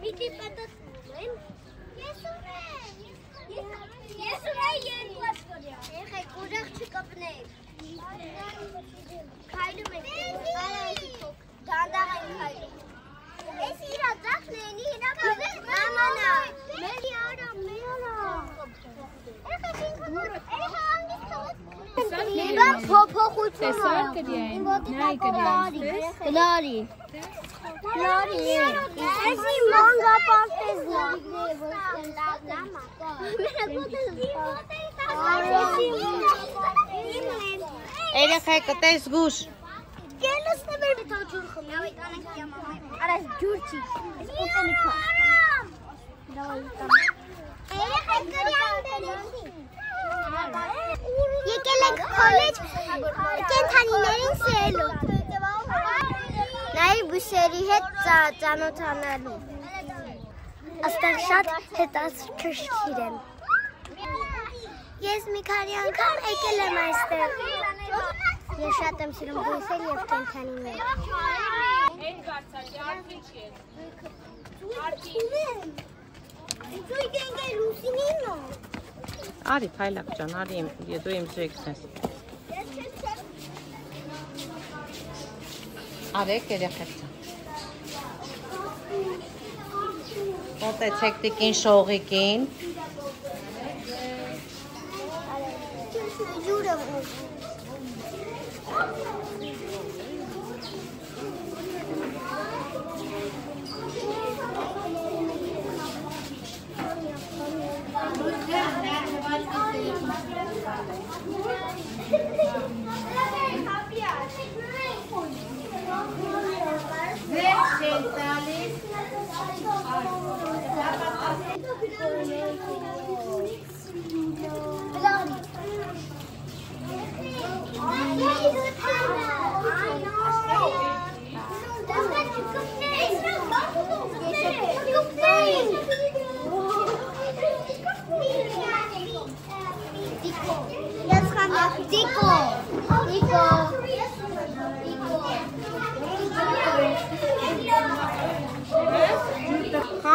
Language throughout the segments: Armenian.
Միտի պատասխանում եմ։ Ես ունեի երկու աստորյա։ Եղեք, ուրախ չկպնեք։ Քայլում եք, դանդաղ եք քայլում։ Ես իրա ձախն էնի հինակազեք մամանա։ Մերի արա։ Եղեք ինքն հանգիստ թողեք։ Իբան փոփոխություն Գլարի։ Էսի մանգապարտեզն Երեխեք տես գուշ։ Կելս նվեր մի թող ջուր խմի, ավայ կանենք կյամամե։ Արաս ջուր չի, ես ուտենի քա։ Երեխեք գրյան դերեցի։ Եկել ենք քոլեջ կենթանիներին սիրելու։ Նայ բույսերի հետ ծանոթանալու։ Աստեղ շատ հետաքրքիր են։ Ես մի քանի անգամ եկել եմ այստեղ։ Ես շատ եմ սիրում բույսեր և կենթանիներ։ Արի փայլակ ջան, արի դու իմ զույգն ես։ Արեք երեխեք ջան։ Մոտեցեք տիկին շողիկին։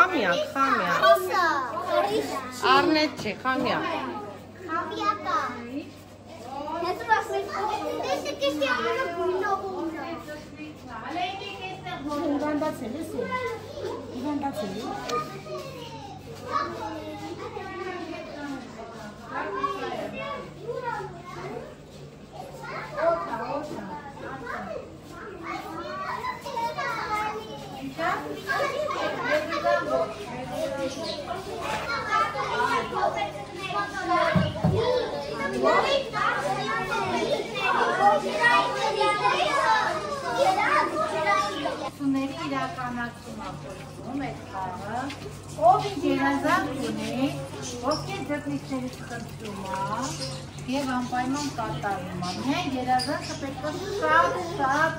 Խամյակ։ Արնետ չի, խամյակ։ Խամյակա։ Սուների իրականացումը փոխում է խաղը, ով ինչ երազանք ունի, ովքեր ձգնիքներից խնդրում է և անպայման կատարում է։ Միայն երազանքը պետք է շատ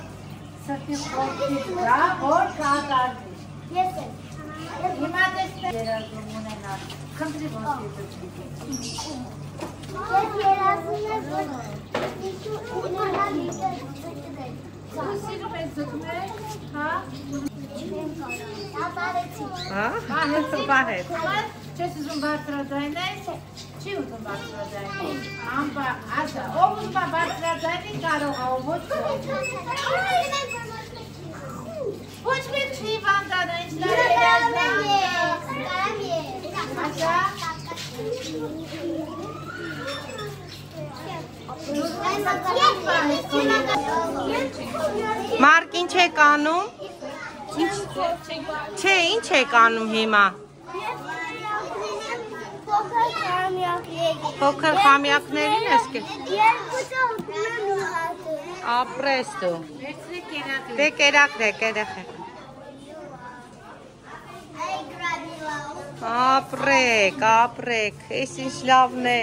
սրտի խորքի վրա, որ կատարվի։ Ես եմ։ Հիմա տեսնեք երազում ունենալ, խնդրի ոնց ձգնիք։ Ես երազում եմ, որ ունենալ Սիրում ես ձգնել, հա? Պահեց։ Չես ուզում բարձրաձայնել, չի ուզում բարձրաձայնել, ամբա, ասա, ով ուզում բարձրաձայնի կարող է, ոչ ոչ մեկ չի վանդանը, ինչ լար Մարկ ինչ եք անում? Չէ, ինչ եք անում հիմա? Փոքր խամյակներին ես կել։ Ապրես դու։ Դե կերակրեք երեխեք։ Ապրեք, ես ինչ լավն է։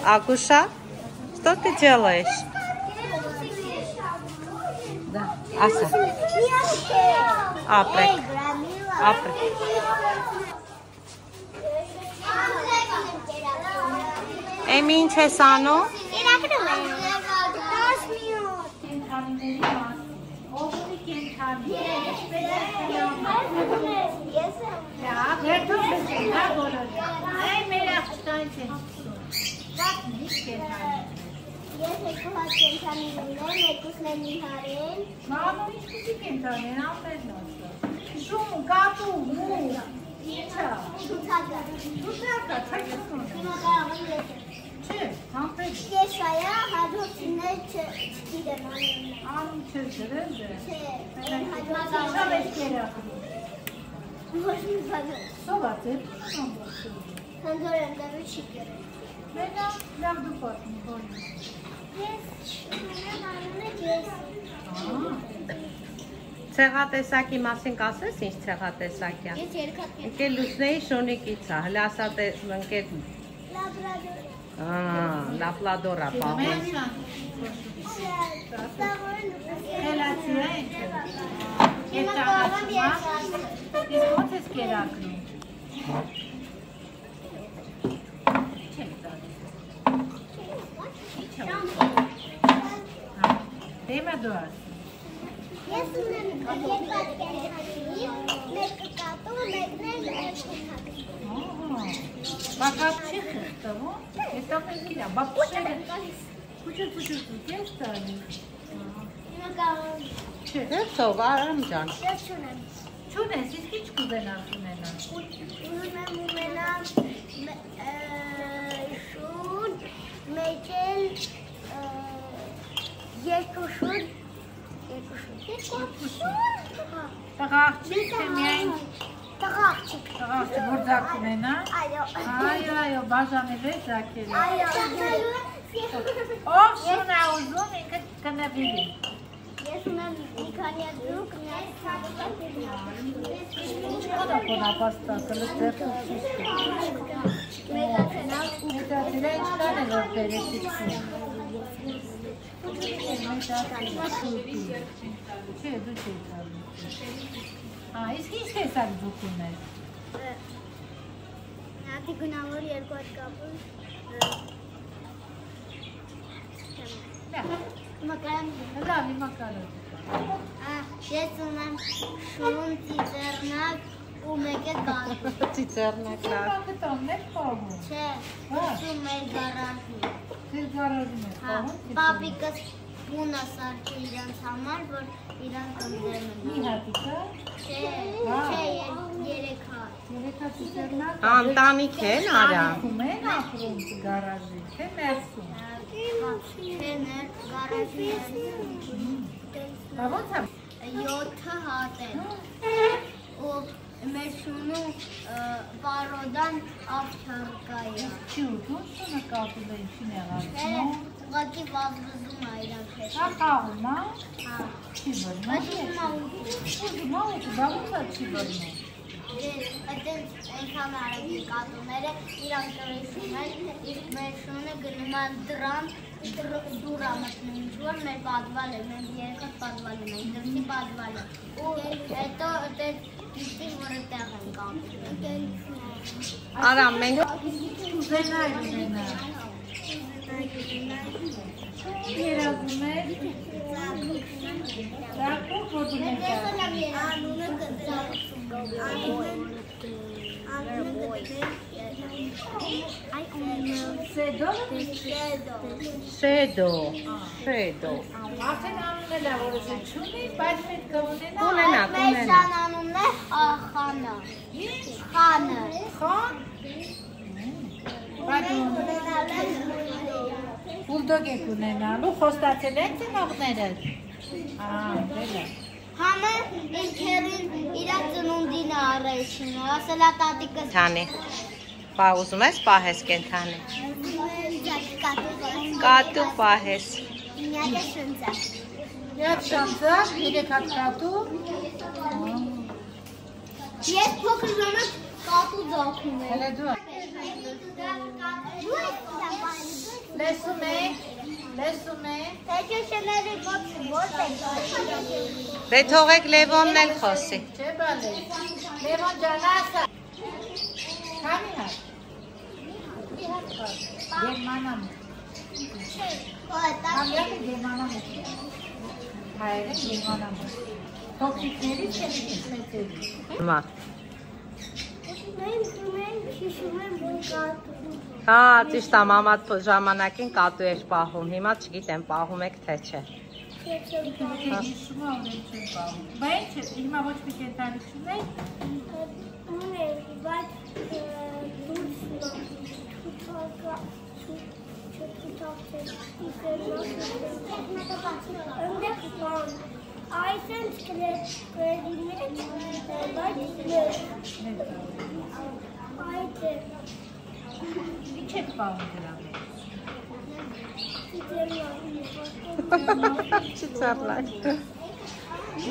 Агуша, что ты делаешь? Да, Аса. Апрек. Էմի ինչ ես անում? Իրականում եմ։ 10 մինուտ։ Վերջում բսեն, հա բոլորը։ Այ մեր աղջկանից են սկսում։ Շատ միշտ կենթանի։ Ես երկու հատ կենթանի ունեմ, երկուսն են իհարեն։ Մանու ինչպիսի կենթանի են, ամեն նոսը։ Շում, կատու, մու, ինչա։ Ցուցակը։ Ցուցակը, ցակեսուն։ Հիմա կարող եմ ես։ Չէ, համպետ։ Ես այա հաջորդիներ չգիտեմ անունը։ Անում չես դրել դե։ Չէ։ Շավ ես կերախում։ Ոչ մի բան։ Սովատ է, ամբողջը։ Հանդոր եմ դավի չի կերել։ Մենա, լավ դու պատմի, բոլի։ Ես ունեմ անունը Ջեսի։ Ցեղատեսակի մասին կասես ինչ ցեղատեսակյա։ Ես երկաթ եմ։ Ընկել Լուսնեի շունիկից է, հլը ասա ընկել Լաբրադոր։ լապլադորա պահում։ Խելացի է ինքը։ Եվ ճաղացում է, իսկ ոնց ես կերակնում։ Չեմ տալիս։ Դեմը դու ասում։ Ես ունեմ երկաթ կենթանի, մեկը կատու, մեկն էլ թութակ։ Բակատ չի խեղտվում, հետո մենք իրա, բապուշերը, պուչուր, ես տանի։ Հիմա կարող Չէ, Դե սովարամ ջան։ ես չունեմ։ չունես, իսկ ինչ կուզենաս ունենալ։ Ուզում եմ ունենալ շուն, մեկ էլ երկու շուն։ Տղա աղջիկ թե միայն Տղա աղջիկ։ տղա աղջիկ որ ձակ ունենա։ Այո, բաժանի վեր ձակել է։ Այո։ Ով շուն է ուզում, ինքը կնվիրի։ Ես ունեմ մի քանի դուք, միայն Ինչ կոնապաստակը, լծերտում շիշկը։ մեծացնալ ու Մեծացիլա ինչ կան է որ պերեսիքսում։ Չէ, դու չի տալի։ Իսկ ինչ տեսակ դուք ունես։ Նատի գնավոր երկու հատ կապում։ Մակարան։ Լավ, հիմա կարող Ես ունեմ շուն, ծիծեռնակ ու մեկ է կատու։ Ծիծեռնակ լավ։ Հիմա գտանն է պահում։ Չէ, ուսում մեր գարաժի։ Ձեր գարաժում է պահում։ Պապիկս բունա սարքի իրանց համար, որ իրանց ընդեմ Մի հատիկա։ Չէ, երեք հատ։ Երեքա ծիծեռնակ։ Անտանիք են արա։ Անում են ապրում գարաժի, թե ներսում։ Չէ, ներ գարաժի Բա ոնց է։ 7 հատ են։ Ու մեր շունու պարոդան ավչարկայա։ Չի ուտում, շունը կապում է ինչին եղավ։ Ուղղակի վազվզում է իրանք հետ։ Հա խաղում, հա։ Հա։ Չի բռնում։ Աշում է ուտում։ Ուզում ա ուտում, բա ոնց է չի բռնում։ Այդտենց այնքան արագի կատուները իրանք կրեսում են, իսկ մեր շունը գնում են դրան, դուրա մտնում ինչ-որ մեր պատվալ է, մենք երեքատ պատվալ են, դրսի պատվալ է։ Ու հետո այդտենց գիտի, որ այդտեղ են կապում։ Արա մենք Ուզենայր ունենա։ Երազում է։ Դակով որ դու մենք Անունը կծավ։ Սեդո։ Շեդո։ Արդեն անունը լավ որս է չունի, բայց պետք է ունենա։ Ունենա, Մեր շան անունն է Խանը։ Խանը։ Խան։ Բայց բուլդոգ եք ունենալու, խոստացել եք ծնողները։ Դելը։ Համը ինքերին իրա ծնունդին է առայշինը, ասելա տատիկս։ Թանի։ Բա ուզում ես պահես կենթանի։ Կատու։ Կատու պահես։ Միակ է շնձակ։ Եվ շանցակ, երեք հատ կատու։ Ես փոքր ժամանակ կատու ձախում եմ։ Հելե դու։ Լեսում եք։ Հետո շների ոչ է։ Դե թողեք Լևոնն էլ խոսի։ Չէ բալի։ Լևոն ջան ասա։ Քանի հատ։ Մի հատ կար։ Գերմանամ։ Համյակը գերմանամ է։ Հայերը գերմանամ է։ Թոքիկների չեն մեծերի։ Մա։ Հա, ճիշտ է, մամատ ժամանակին կատու էր պահում, հիմա չգիտեմ, պահում եք թե չէ։ Բա ինչ է, հիմա ոչ մի կենտրոնի չունեք։ Այսինքն կրեդի մեջ Ինչ եք պահում դրա Չծառլակ։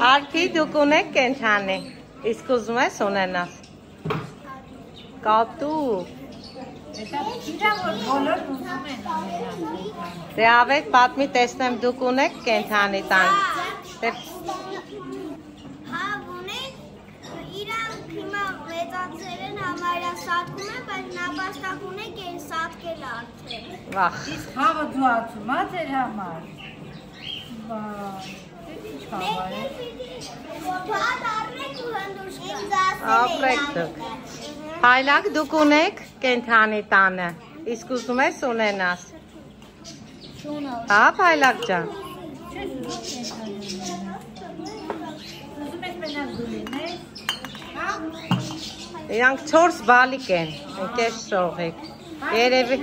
Արփի դուք ունեք կենթանի, իսկ ուզում ես ունենաս։ Կատու։ Դե ավետ պատմի տեսնեմ դուք ունեք կենթանի տան։ Հա, ունենք, իրանք հիմա մեծացել են համարյա սատկում են, բայց նապաստակ ունենք են սատկել արդեն։ Վախ։ Իսկ հավը դու ացում, ձեր համար։ Բա, ինչ հավա է։ Բատ առնեք ու հնդուշ կա։ Ապրեք դուք։ Փայլակ դուք ունեք կենթանի տանը, իսկ ուզում ես ունենաս։ Հա, Փայլակ ջան։ Ուզում ես մենակ դու լինես։ Իրանք 4 բալիկ են, ընկեր շողեք։ Երևի։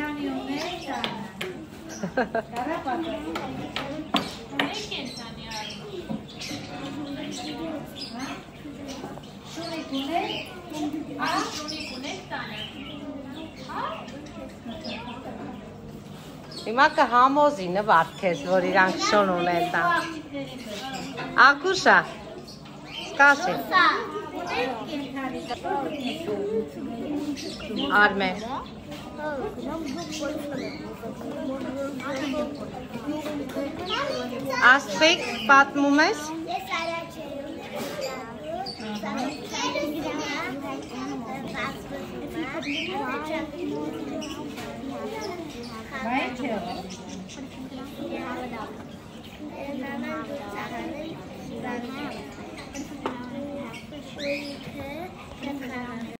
Հիմա կհամոզի նվարդ քեզ, որ իրանք շուն ունեն տան։ Ակուշա, սկասի։ Արմեն։ Աստղիկ պատմում ես։ Բա ինչ է։ Բանան